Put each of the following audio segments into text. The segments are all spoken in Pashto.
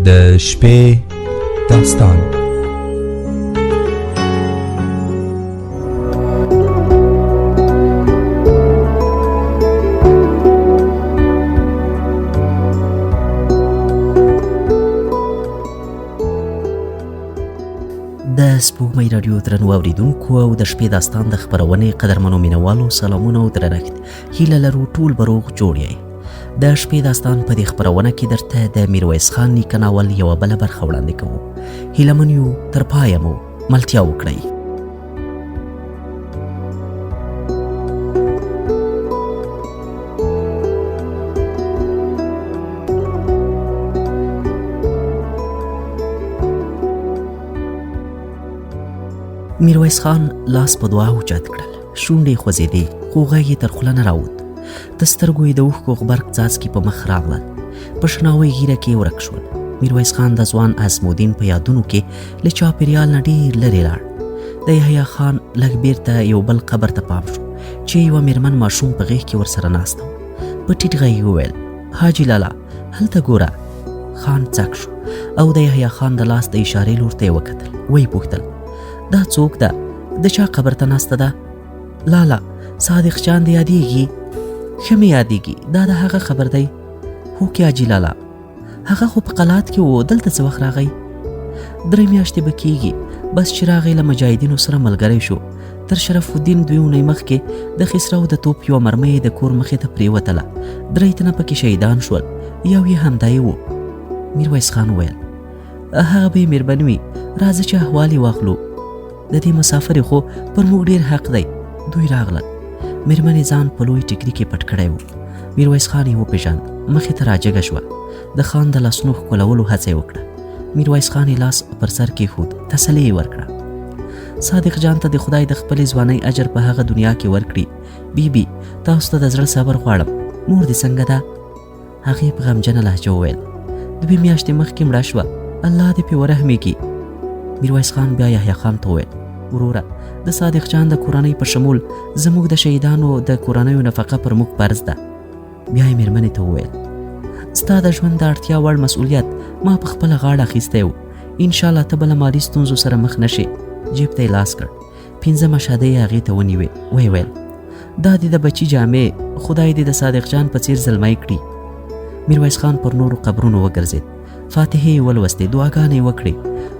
د شپې داستان. د سپوږمۍ رادیو درنو اوریدونکو او د شپې داستان د خپرونې قدرمنو مینوالو سلامونه او درنښت. هیله لرو ټول به روغ جوړ یئ. د شپې داستان په دې خپرونه کې درته د میرویس خان نیکه ناول یوه بله برخه وړاندې کوو. هیله من یو تر پایه مو ملتیا وکړئ. میرویس خان لاس په دعا اوچت کړل. شونډې خوځېدې خو غږ یې تر خوله نه راووت. د سترګو یې د اوښکو غبرګ څاڅکي په مخ راغلل. په شناوۍ ږیره کې ورک شول. میرویس خان د ځوان عظمالدین په یادونو کې له چاپېریال نه ډېر لرې لاړ. د یحیی خان لږ بیرته یو بل قبر ته پام شو چې یوه میرمن ماشوم په غېږ کې ورسره ناسته وه. په ټیټ غږ یې وویل: حاجي لالا هلته ګوره. خان څک شو او د یحیی خان د لاس د اشارې لور ته یې وکتل. ویې پوښتل: دا څوک ده؟ د چا قبر ته ناسته ده؟ لالا صادق جان دې یادېږي؟ ښه مې یادېږي، دا د هغه خبر دی. هو کې حاجي لالا، هغه خو په قلات کې و، دلته څه وخت راغی؟ 3 میاشتې به کېږي، بس چې راغی له مجاهدینو سره ملګری شو. تر شرف الدین 2 اونۍ مخکې د خسرو د توپ یوه مرمۍ د کور مخې ته پرېوتله. 3 تنه پکې شهیدان شول، یو یې همدای و. میرویس خان وویل: هغه به یې مهرباني وي، راځه چې احوال یې واخلو. د دې مسافر خو پر موږ ډېر حق دی. دوی راغلل. میرمنې ځان په لوی ټیکري کې پټ کړی و. میرویس خان یې وپېژاند. مخې ته راجګه شوه. د خان د لاسونو ښکلولو هڅه یې وکړه. میرویس خان یې لاس پر سر کېښود. تسلي یې ورکړه. صادق جان ته د خدای د خپلې ځوانۍ اجر په هغه دنیا کې ورکړي. بیبي تاسو ته د زړه صبر غواړم. مور دې څنګه ده؟ هغې په غمجنه لهجه وویل: 2 میاشتې مخکې مړه شوه، الله دې پرې ورحمېږي. میرویس خان بیا یحیی خان ته وویل: وروره، د صادق جان د کورنۍ په شمول زموږ د شهیدانو د کورنیو نفقه پر موږ فرض ده. بیا یې مېرمنې ته وویل: ستا د ژوند د اړتیا وړ مسؤلیت ما په خپله غاړه اخیستی و. انشاءالله ته به له مالي ستونزو سره مخ نه شې. جیب ته یې لاس کړ. 5مه شادۍ یې هغې ته ونیوې. ویې ویل: دا دې د بچي جامې، خدای دې د صادق جان په څېر زلمی کړي. میرویس خان پر نورو قبرونو وګرځېد. فاتحې یې ولوستې، دعاګانې یې وکړې.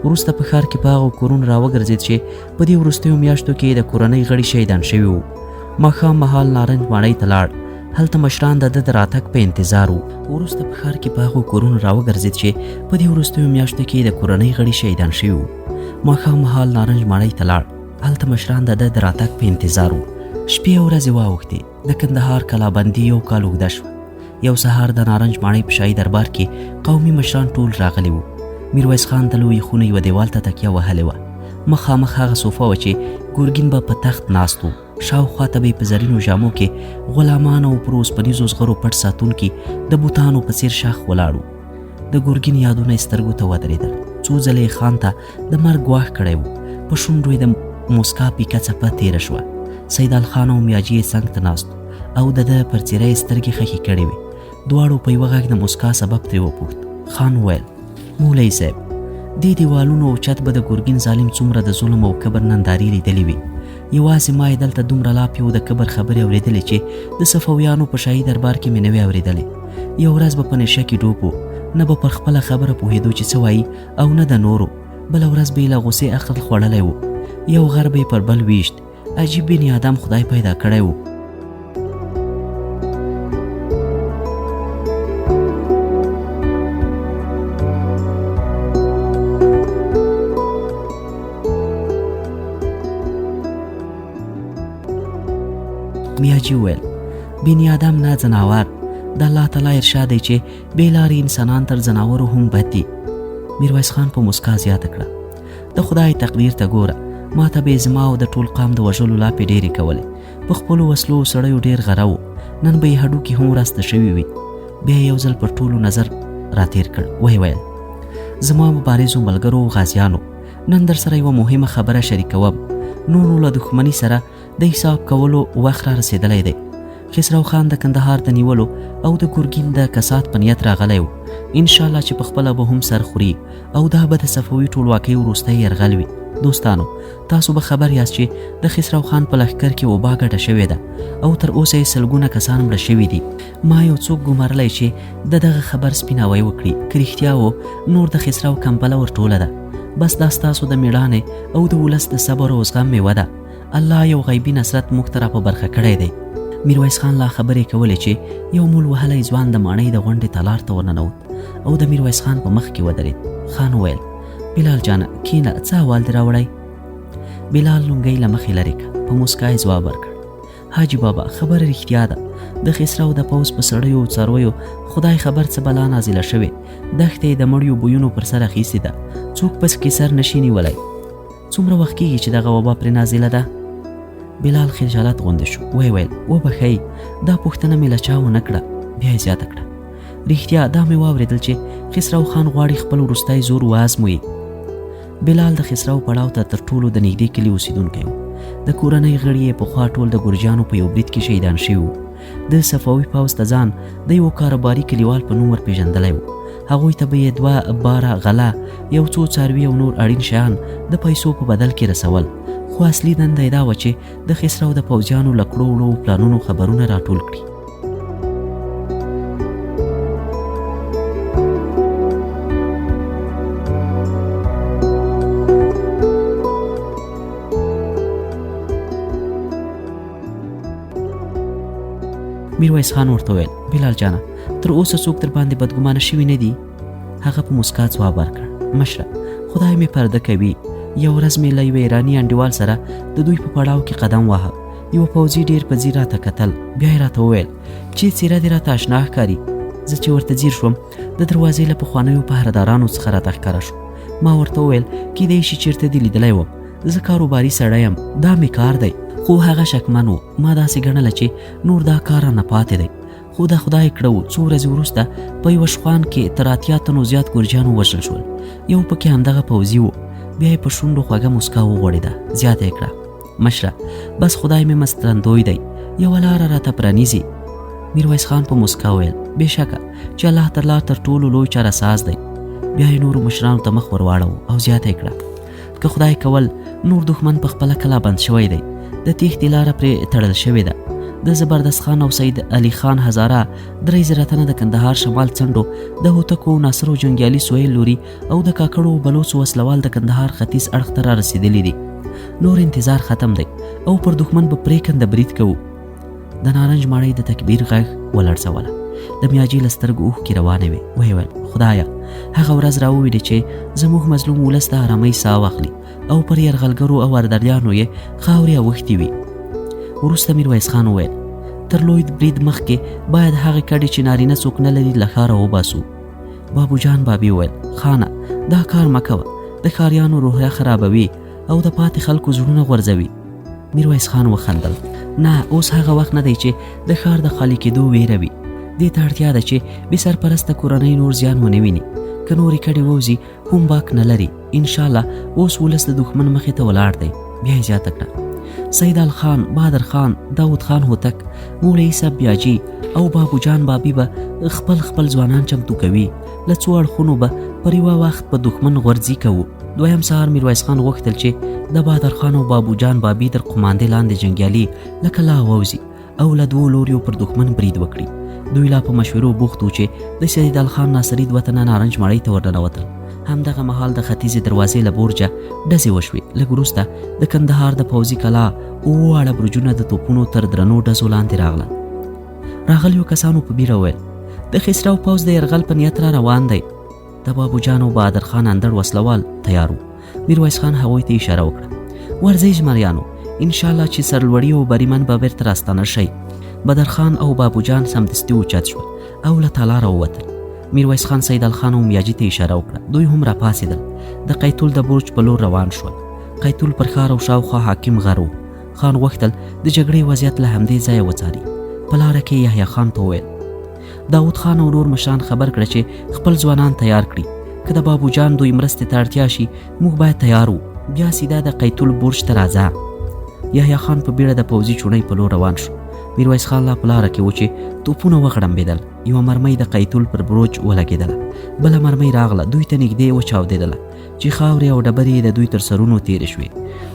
وروسته په ښار کې په هغو کورونو راوګرځېد چې په دې وروستیو میاشتو کې د کورنۍ غړي شهیدان شوي وو. ماښام مهال نارنج ماڼۍ ته لاړ. هلته مشران د ده د راتګ په انتظار وو. وروسته په ښار کې په هغو کورونو راوګرځېد چې په دې وروستیو میاشتو کې د کورنۍ غړي شهیدان شوي وو. ماښام مهال نارنج ماڼۍ ته لاړ. هلته مشران د ده د راتګ په انتظار وو. شپې او ورځې واوښتې. د کندهار کلابندي 1 کال اوږده شوه. یو سهار د نارنج ماڼۍ په شاهي دربار کې قومي مشران ټول راغلي وو. میرویس خان د لویې خونې یوه دیوال ته تکیه وهلې وه. مخامخ هغه صوفه وه چې ګورګین به په تخت ناست و. شاوخوا ته به یې په زرینو جامو کې غلامان او پر اوسپنیزو زغرو پټ ساتونکي د بوتانو په څېر شاخ ولاړ وو. د ګورګین یادونه یې سترګو ته ودرېدل. څو ځله یې خان ته د مرګ ګواښ کړی و. په شونډو یې د موسکا پیکه څپه تېره شوه. سیدال خان او میاجي یې څنګ ته ناست او د ده پر څېره یې سترګې خښې کړې وې. دواړو په یوه غږ د موسکا سبب ترې وپوښت. خان وویل: مولوي صاحب، دې دیوالونو او چت به د ګورګین ظالم څومره د ظلم او کبر نندارې لیدلې وي. یوازې ما یې دلته دومره لا پیو د کبر خبرې اورېدلې چې د صفویانو په شاهي دربار کې مې نه وې اورېدلې. یو ورځ به په نشه کې ډوب و، نه به پر خپله خبره پوهېدو چې څه وایي او نه د نورو. بله ورځ به یې له غوسې عقل خوړلی و. یو غر به یې پر بل ویشت. عجیب بني آدم خدای پیدا کړی و. میاجي وویل: بني آدم نه ځناور. د الله تعالی ارشاد دی چې بې لارې انسانان تر ځناورو هم بد دي. میرویس خان په موسکا زیاته کړه: د خدای تقدیر ته ګوره، ما ته به زما او د ټول قام د وژلو لاپې ډېرې کولې. په خپلو وسلو سړیو ډېر غره و. نن به یې هډوکي هم راسته شوي وي. بیا یو ځل پر ټولو نظر راتېر کړ. ویې ویل: زما مبارزو ملګرو او غازیانو، نن در سره یوه مهمه خبره شریکوم. نو له دښمني سره د حساب کولو وخت را رسېدلی دی. خسرو خان د کندهار د نیولو او د ګورګین د کسات په نیت راغلی و. ان شاء الله چې په خپله به هم سر خوري او دا به د صفوي ټولواکۍ وروستی یرغل وي. دوستانو تاسو به خبر یاست چې د خسرو خان په لښکر کې وبا ګډه شوې ده او تر اوسه یې سلګونه کسان مړه شوي دي. ما یو څوک ګمارلی چې د دغه خبر سپیناوی وکړي که رښتیا و نور د خسرو کمپله ورټوله ده. بس دا ستاسو د میړانې او د ولس د صبر او زغم میوه ده. الله یو غیبي نصرت موږ ته را په برخه کړی دی. میرویس خان لا خبرې کولې چې یو مول وهلی ځوان د ماڼۍ د غونډې تالار ته ورننوت او د میرویس خان په مخ کې ودرېد. خان وویل بلال جانه کینه څه احوال دې راوړی؟ بلال لونګۍ له مخې لرې کړه. په موسکا یې ځواب ورکړ حاجي بابا خبره رښتیا ده. د خسرو د پوځ په سړیو او څارویو خدای خبر څه بلا نازله شوې. دښتې د مړیو بویونو پر سر اخیستې ده. څوک پس کې سر نشي نیولی. څومره وخت کېږي چې دغه وبا پرې نازله ده؟ بلال خجالت غونډه شو. ویل وبښئ دا پوښتنه مې له چا ونه کړه. بیا یې زیاته کړه رښتیا دا مې واورېدل چې خسرو خان غواړي خپل وروستی زور وازموي. بلال د خسرو پړاو ته تر ټولو د نږدې کلي اوسېدونکی و. د کورنۍ غړي یې پخوا ټول د ګورجانو په یو برید کې شهیدان شوي وو. د صفوي پوځ ته ځان د یو کاروباري کلیوال په نوم ورپېژندلی و. هغوی ته به یې 2 باره غله، یو څو څاروي او نور اړین شیان د پیسو په بدل کې رسول. خو اصلي دنده یې دا وه چې د خسرو د پوځیانو له کړو وړو پلانونو خبرونه راټول کړي. میرویس خان ورته وویل بلال جانه تر اوسه څوک در باندې بدګمانه شوي نه دي؟ هغه په مسکا ځواب ورکړ مشره خدای مې پرده کوي. یو ورځ مې له یوه ایراني انډیوال سره د دوی په پړاو کې قدم واهه. یو پوځي ډېر په ځیر راته کتل. بیا یې راته وویل چې څېره دې راته اشنا ښکاري. زه چې ورته ځیر شوم د دروازې له پخوانیو پهردارانو څخه راته ښکاره شو. ما ورته وویل کیدای شي چېرته دې لیدلی وم. زه کاروباري سړی یم، دا مې کار دی. خو هغه شکمن و. ما داسې ګڼله چې نور دا کار رانه پاتې دی. خو د خدای کړه و څو ورځې وروسته په یوه شخوان کې تر 80 تنو زیات ګورجان ووژل شول. یو پکې همدغه پوځي و. بیا یې په شونډو خوږه مسکا وغوړېده. زیاته یې کړه مشره بس خدای مې مسترندوی دی، یوه لاره راته پرانیزي. میرویس خان په مسکا وویل بېشکه چې الله تعالی تر ټولو لوی چارهساز دی. بیا یې نورو مشرانو ته مخ ور واړو او زیاته یې کړه که خدای کول نور دښمن په خپله کلا بند شوی دی. د تېښتې لاره پرې تړل شوې ده. د زبردست خان او سید علي خان هزاره 3,000 تنه د کندهار شمال څنډو د هوتکو ناصرو جنګیالي سهیل لوري او د کاکړو بلوڅو وسلوال د کندهار ختیځ اړخ ته را رسېدلي دي. نور انتظار ختم دی او پر دښمن به پرېکنده برید کوو. د نارنج ماڼۍ د تکبیر غږ ولړزوله. د میاجي له سترګو اوښکې روانې وې. ویل خدایه هغه ورځ راوویلې چې زموږ مظلوم ولس د ارامۍ ساه واخلي او پر یرغلګرو او اردریانو یې خاورې اوښتې وي. وروسته میرویس خان وویل تر لوی برید مخکې باید هغې کډې چې نارینه څوک نه لري له ښاره وباسو. بابو جان بابي وویل خانه دا کار مه کوه، د ښاریانو روحیه خرابوي او د پاتې خلکو زړونه غورځوي. میرویس خان وخندل نه اوس هغه وخت نه دی چې د ښار د خالي کېدو ویره وي. دې ته اړتیا ده چې بې سرپرسته کورنۍ نور زیان ونه ویني. که نورې کډې ووځي هم باک نه لري. انشاءالله اوس ولس د دښمن مخې ته ولاړ دی. بیا یې زیاته کړه سیدال خان، بادر خان، داود خان هوتک، مولوي صاحب بیاجي او بابو جان بابي به خپل ځوانان چمتو کوي. له څو اړخونو به پر یوه وخت په دښمن غورځي کوو. دویم سهار میرویس خان غوښتل چې د بادر خان او بابو جان بابي تر قماندې لاندې جنګیالي له کلا ووځي او له 2 لوریو پر دښمن برید وکړي. دوی لا په مشورو بوخت و چې د سیدال خان ناصري 2 تنه نارنج ماڼۍ ته ورننوتل. همدغه مهال د ختیځې دروازې له برجه ډزې وشوې. لږ وروسته د کندهار د پوځي کلا 2 برجونه د توپونو تر درنو ډزو لاندې راغلیو کسانو په بیره وویل د خسرو پوځ د یرغل په نیت را روان دی. د بابو جان او بهادر خان اندړ وسلوال تیار وو. میرویس خان هغوی ته اشاره وکړه ورځئ زمریانو، انشاءالله چې سرلوړي او بریمن به بیرته راستانه شئ. بدر خان او بابو جان سمدستي اوچت شول او له تالاره ووتل. میرویس خان سیدال خان او میاجي ته اشاره وکړه. دوی هم راپاڅېدل. د قیتول د برج په لور روان شول. قیتول پر ښار او شاوخوا حاکم غر و. خان غوښتل د جګړې وضعیت له همدې ځایه وڅاري. په لاره کې یحیی خان ته وویل داود خان او نور مشران خبر کړه چې خپل ځوانان تیار کړي. که د بابو جان دوی مرستې ته اړتیا شي موږ باید تیار وو. بیا سیده د قیتول برج ته راځه. یحیی خان په بیړه د پوځي چوڼۍ په لور روان شو. میرویس خان لا په لاره کې و چې توپونه وغړمبېدل. یوه مرمۍ د قیتول پر بروج ولګېدله، بله مرمۍ راغله دوی ته نږدې وچاودېدله چې خاورې او ډبرې د دوی تر سرونو تېرې شوې.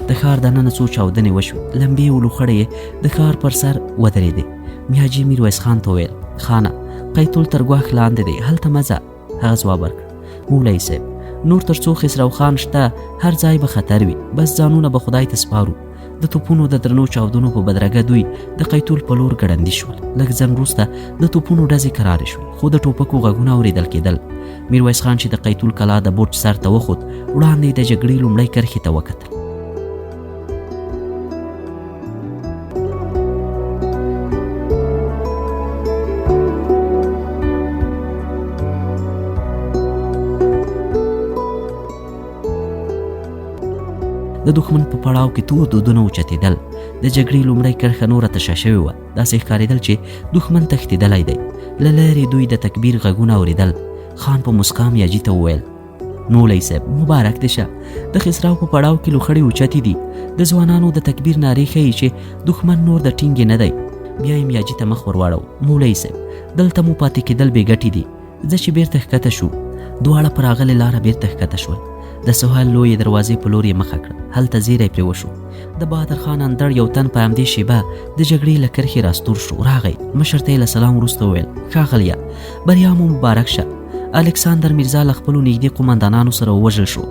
د ښار دننه څو چاودنې وشوې، لمبې او لوخړې یې د ښار پر سر ودرېدې. میاجي میرویس خان ته وویل: خانه، قیتول تر ګواښ لاندې دی، هلته مه ځه. هغه ځواب ورکړ: مولوي صاحب، نور تر څو خسرو خان شته، هر ځای به خطر وي، بس ځانونه به خدای ته سپارو. د توپونو د درنو چاودنو په بدرګه دوی د قیتول په لور ګړندي شول. لږ ځنډ وروسته د توپونو ډزې کرارې شوې، خو د ټوپکو غږونه اورېدل کېدل. میرویس خان چې د قیتول کلا د برج سر ته وخوت، وړاندې د جګړې لومړۍ کرښې ته وکتل. د دښمن په پړاو کې تور دودونه اوچتېدل. د جګړې لومړۍ کرښه نوره تشه شوې وه. داسې ښکارېدل چې دښمن تښتېدلی دی. له لارې دوی د تکبیر غږونه اورېدل. خان په مسکا میاجي ته وویل: مولوي صاحب، مبارک دې شه. د خسرو په پړاو کې لوخړې اوچتې دي. د ځوانانو د تکبیر نارې ښیي چې دښمن نور د ټینګې نه دی. بیا یې میاجي ته مخ ور واړو: مولوي صاحب، دلته مو پاتې کېدل بې ګټې دي. ځه چې بیرته ښکته شو. دواړه پر راغلې لاره بیرته ښکته شول. د سهیل لویې دروازې په لور یې مخه کړه. هلته زیری پرې وشو. د بهادر خان اندړ یو تن په همدې شیبه د جګړې له کرښې راستور شو. راغی، مشر ته یې له سلام وروسته وویل: ښاغلیه، بریا مو مبارک شه. الکساندر میرزا له خپلو نږدې قومندانانو سره ووژل شو.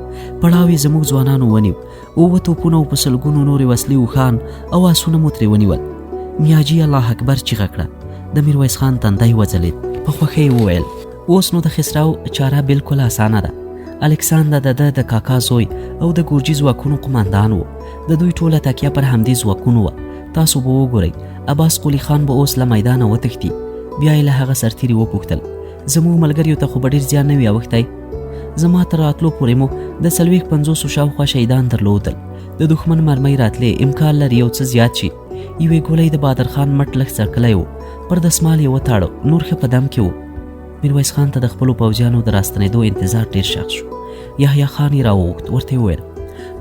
پړاو یې زموږ ځوانانو ونیو. 7 توپونه او په سلګونو نورې وسلې اوښان او آسونه مو ترې ونیول. میاجي الله اکبر چیغه کړه. د میرویس خان تندی وځلېد. په خوښۍ یې وویل: اوس نو د خسرو چاره بالکل اسانه ده. الکساندر د کاکا زوی او د ګورجي ځواکونو قومندان و. د دوی ټوله تکیه پر همدې ځواکونو وه. تاسو به وګورئ، عباس قلي خان به اوس له میدانه وتښتي. بیا یې له هغه سرتیري وپوښتل: زموږ ملګریو ته خو به ډېر زیان نه وي اوښتی؟ زما تر راتلو پورې مو د 40-50 شاوخوا شهیدان درلودل. د دښمن مرمۍ راتلې، امکان لري یو څه زیات شي. یوې ګولۍ د بهادر خان مټ لږ څرکلی و، پر دسمال یې وتاړه، نور ښه په دم کې و. میرویس خان ته د خپلو پوځیانو د راستنېدو انتظار ډېر سخت شو. یحیی خان یې راوغوښت. ورته یې وویل: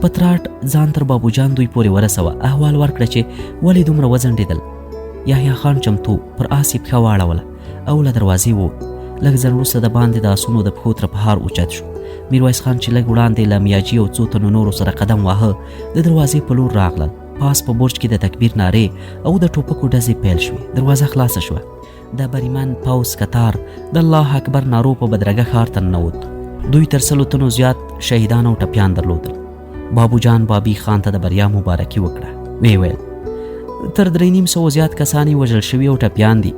په تراټ ځان تر بابو جان دوی پورې ورسوه، احوال ورکړه چې ولې دومره وځنډېدل. یحیی خان چمتو پر آس یې پښه واړوله او له دروازې ووت. لږ ځنډ وروسته د باندې د آسونو د پښو ترپهار اوچت شو. میرویس خان چې لږ وړاندې له میاجي او څو تنو نورو سره قدم واهه، د دروازې په لور راغلل. پاس په برج کې د تکبیر نارې او د ټوپکو ډزې پیل شوې. دروازه خلاصه شوه. د بریمن پوځ کتار د الله اکبر نارو په بدرګه ښار ته ننوت. دوی تر 100 تنو زیات شهیدان او ټپیان درلودل. بابو جان بابي خان ته د بریا مبارکي وکړه. وی ویل: تر 300 زیات کسان وژل شوي او ټپیان دي.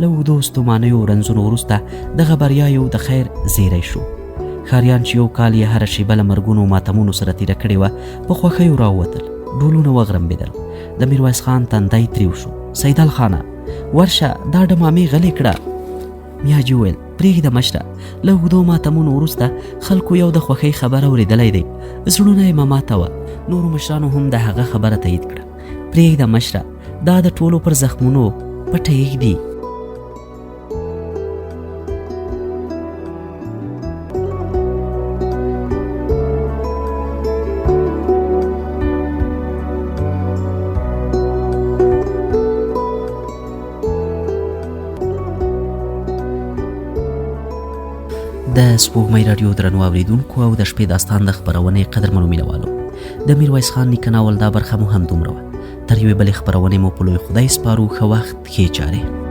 له اوږدو ستومانیو او رنځونو وروسته دغه بریا یو د خیر زیری شو. ښاریان چې یو کال یې هره شیبه له مرګونو او ماتمونو سره تېره کړې وه، په خوښیو راووتل. ډولونه وغړمبېدل. د میرویس خان تندی تریو شو. سیدال خانه، ورشه دا ډمامې غلې کړه. میاجي وویل: پرېږده مشره، له اوږدو ماتمونو وروسته خلکو یو د خوښۍ خبره اورېدلی دی. زړونه یې مه ماتوه. نورو مشرانو هم د هغه خبره تایید کړه. پرېږده مشره، دا د ټولو پر زخمونو پټه ایږدي. د سپوږمۍ راډیو درنو اورېدونکو او د شپې داستان د خپرونې قدرمنو مینوالو، د میرویس خان نیکه ناول دا برخه مو هم دومره وه. تر یوې بلې خپرونې مو په لوی خدای سپارو. ښه وخت، ښې چارې.